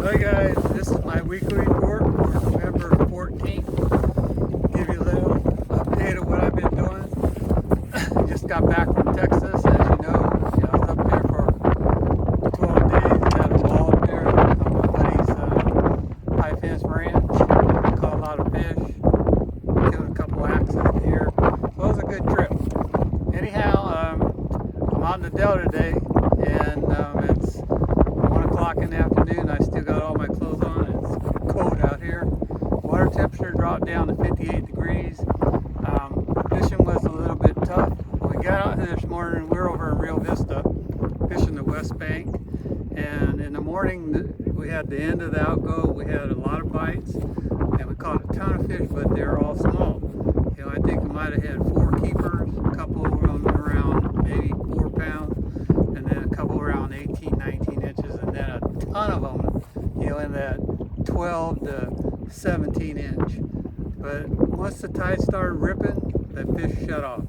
Hi guys, this is my weekly report for November 14th. Give you a little update of what I've been doing. Just got back from Texas, as you know. I was up there for 12 days, had a ball up there on my buddy's high fence ranch. Caught a lot of fish, killed a couple axes here. So it was a good trip. Anyhow, I'm out in the Delta today, and it's 1 o'clock in the afternoon. I still got all my clothes on. It's cold out here. Water temperature dropped down to 58 degrees. Fishing was a little bit tough. When we got out here this morning, we were over in Rio Vista fishing the west bank, and in the morning we had the end of the outgo. We had a lot of bites and we caught a ton of fish, but they're all small. I think we might have had 4 keepers, a couple of them around maybe 4 pounds, and then a couple around 18, 19 inches, and then a ton of them, in that 12 to 17 inch. But once the tide started ripping, the fish shut off.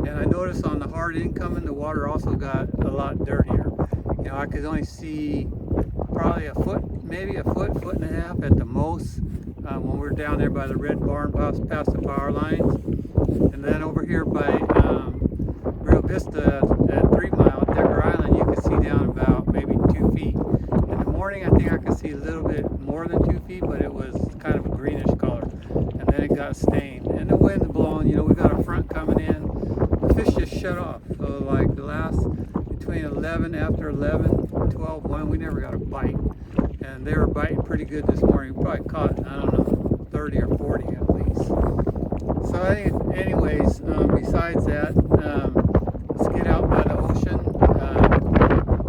And I noticed on the hard incoming, the water also got a lot dirtier. I could only see probably a foot, maybe a foot and a half at the most, when we were down there by the red barn past the power lines. And then over here by Rio Vista at 3 Mile at Decker Island, you could see down about maybe 2 feet. In the morning, I think I could see a little bit more than 2 feet, but it was kind of a greenish color. And then it got stained. And the wind blowing, we got a front coming in. The fish just shut off. So like the last, between 11, after 11, 12, 1, we never got a bite. And they were biting pretty good this morning. We probably caught, I don't know, 30 or 40 at least. So anyways, besides that, let's get out by the ocean.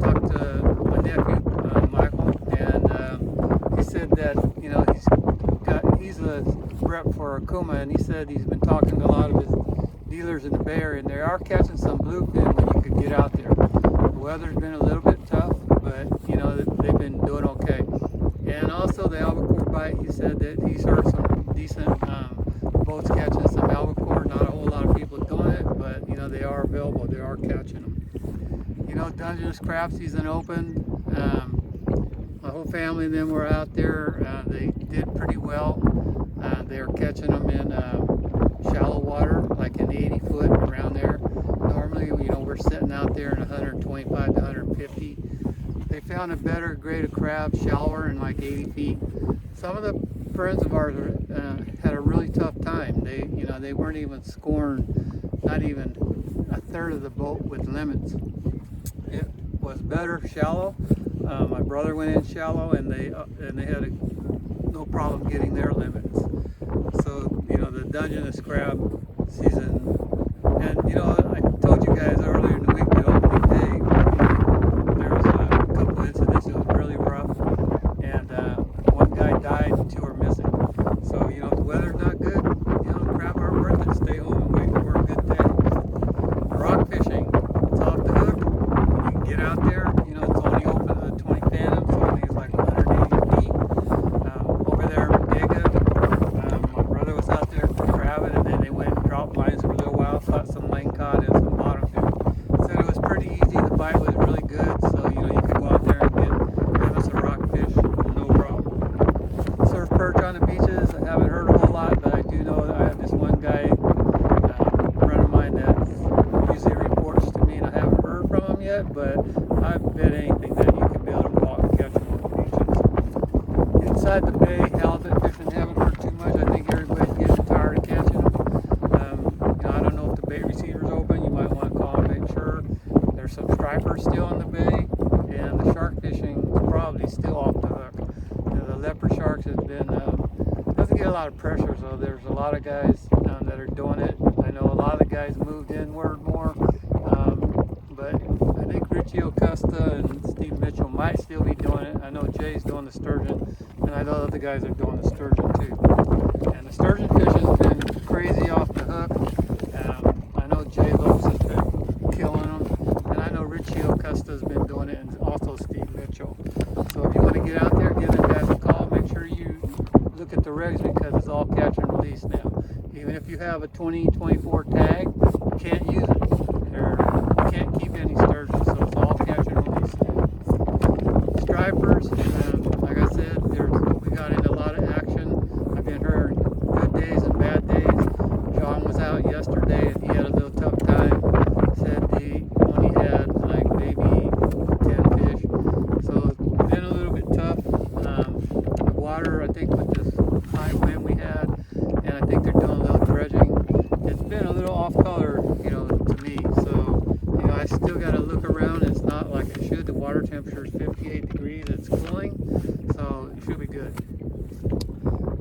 Talked to my nephew, Michael, and he said that, he's a rep for Akuma, and he said he's been talking to a lot of his dealers in the Bay Area, and they are catching some bluefin when you could get out there. The weather's been a little bit tough, but they've been doing okay. And also the albacore bite, he said that he's heard some decent boats catching some albacore. Not a whole lot of people doing it, but they are available. They are catching them. Dungeness crab season opened. My whole family and them were out there. They did pretty well. They were catching them in shallow water, like in 80 foot around there. Normally, we're sitting out there in 125 to 150. They found a better grade of crab, shallower in like 80 feet. Some of the friends of ours had a really tough time. They weren't even scoring, not even a third of the boat with limits. It was better shallow. My brother went in shallow, and they had no problem getting their limits. So the Dungeness crab season, and I told you guys earlier in the week, the opening day, there was a couple incidents. It was really rough, and one guy died and 2 are missing. So the weather's not good. Crab aren't worth it. Stay home and wait for a good day. Rock fishing, it's off the hook. You can get out there. It's only open to the 20 fathoms, so I think it's like 180 feet. Over there in Bodega, my brother was out there crabbing, and then they went and dropped lines for a little while, caught some lane cod and some bottom fish. Said it was pretty easy. The bite was really good, so you could go out there and have us a rock fish, no problem. Surf perch on the beaches. I haven't heard a whole lot, but I do know that I have this one guy, a friend of mine, that usually reports to me, and I haven't heard from him yet, but I bet anything that you could be able to go out and catch them on the beaches. Inside the bay, halibut fishing, haven't heard too much. I think everybody's getting tired of catching them. I don't know if the bait receiver's open. You might want to call and make sure. There's some stripers still in the bay, and the shark fishing is probably still off the hook. The leopard sharks has been, doesn't get a lot of pressure, so there's a lot of guys that are doing it. I know a lot of the guys moved inward more, but I think Richie Acosta and Steve Mitchell might still be doing it. I know Jay's doing the sturgeon, and I know other guys are doing the sturgeon too. And the sturgeon fishing's been crazy off the hook. I know Jay Lopes has been killing them, and I know Richie Acosta's been doing it, and also Steve Mitchell. So if you want to get out there, give them guys a call. Make sure you look at the regs, because it's all catch and release now. Even if you have a 2024 tag, you can't use it. You can't keep any sturgeon, so it's all catch and release now. Stripers, like I said, 8 degrees. It's cooling, so it should be good.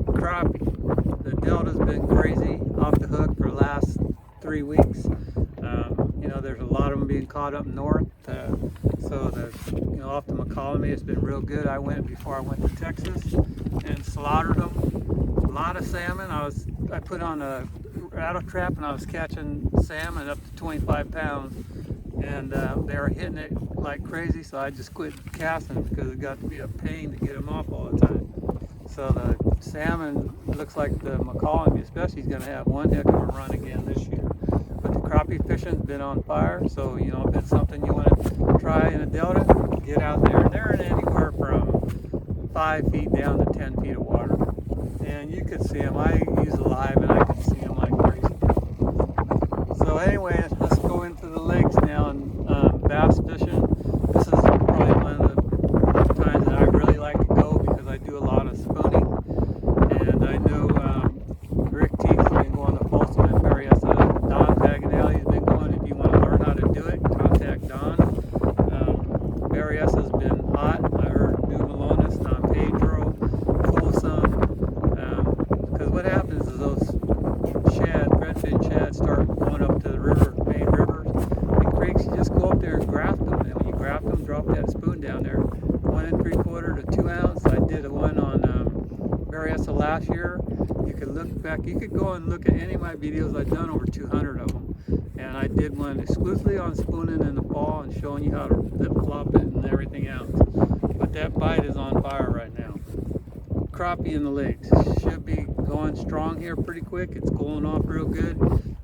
Crappie. The delta's been crazy off the hook for the last 3 weeks. You know, there's a lot of them being caught up north. So off the McCollum, it's been real good. I went before I went to Texas and slaughtered them. A lot of salmon. I put on a rattle trap and I was catching salmon up to 25 pounds, and they were hitting it like crazy. So I just quit casting because it got to be a pain to get them off all the time. So the salmon looks like the McCollum, especially, is going to have one heck of a run again this year. But the crappie fishing's been on fire, so you know, if it's something you want to try in a delta, get out there. And they're in anywhere from 5 feet down to 10 feet of water, and you could see them. I use a live, and I could see them like crazy. So anyway, let's go into the lakes now and bass fishing. This is probably one of the times that I really like to go because I do a lot of spooning, and I know Rick Teague's been going to Folsom and Marietta. Don Paganelli's been going. If you want to learn how to do it, contact Don. Mariessa's been hot. I heard New Melones, Don Pedro, Folsom. Because what happens is those shad, redfin shad, start going up to the river, main rivers and creeks. You just go up there and graft them, and when you graft them, drop that spoon down there, 1 3/4 to 2 ounce. I did one on Marietta last year. You could look back, you could go and look at any of my videos. I've done over 200 of them, and I did one exclusively on spooning in the fall and showing you how to flip flop it and everything else. But that bite is on fire right now. Crappie in the lakes should be going strong here pretty quick. It's cooling off real good.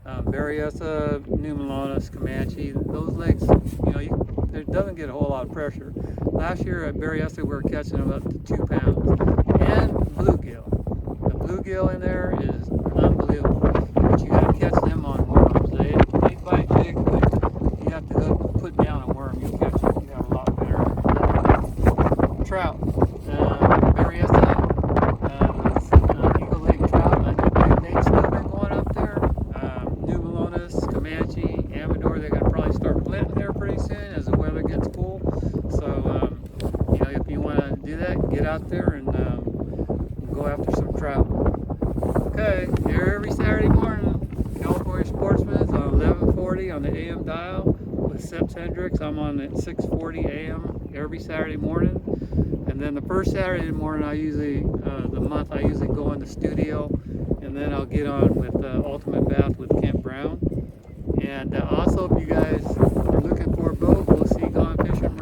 Berryessa, New Melones, Comanche, those lakes, you know, it doesn't get a whole lot of pressure. Last year at Berryessa we were catching them up to 2 pounds. And bluegill. The bluegill in there is unbelievable. But you got to catch them on worms. They bite big, but you have to put down a worm. You'll catch it. You have a lot better. Trout. Berryessa. Eagle Lake trout. They've still been going up there. New Melones, Comanche, Amador. They're going to probably start planting there pretty soon as the weather gets cool. So, you know, if you want to do that, get out there and go after some trout. Okay, here every Saturday morning, California Sportsman's on 1140 on the AM dial with Seps Hendricks. I'm on at 640 AM every Saturday morning. And then the first Saturday morning, I usually go in the studio, and then I'll get on with Ultimate Bath with Kent Brown. And also, if you guys are looking for a boat, we'll see you going fishing.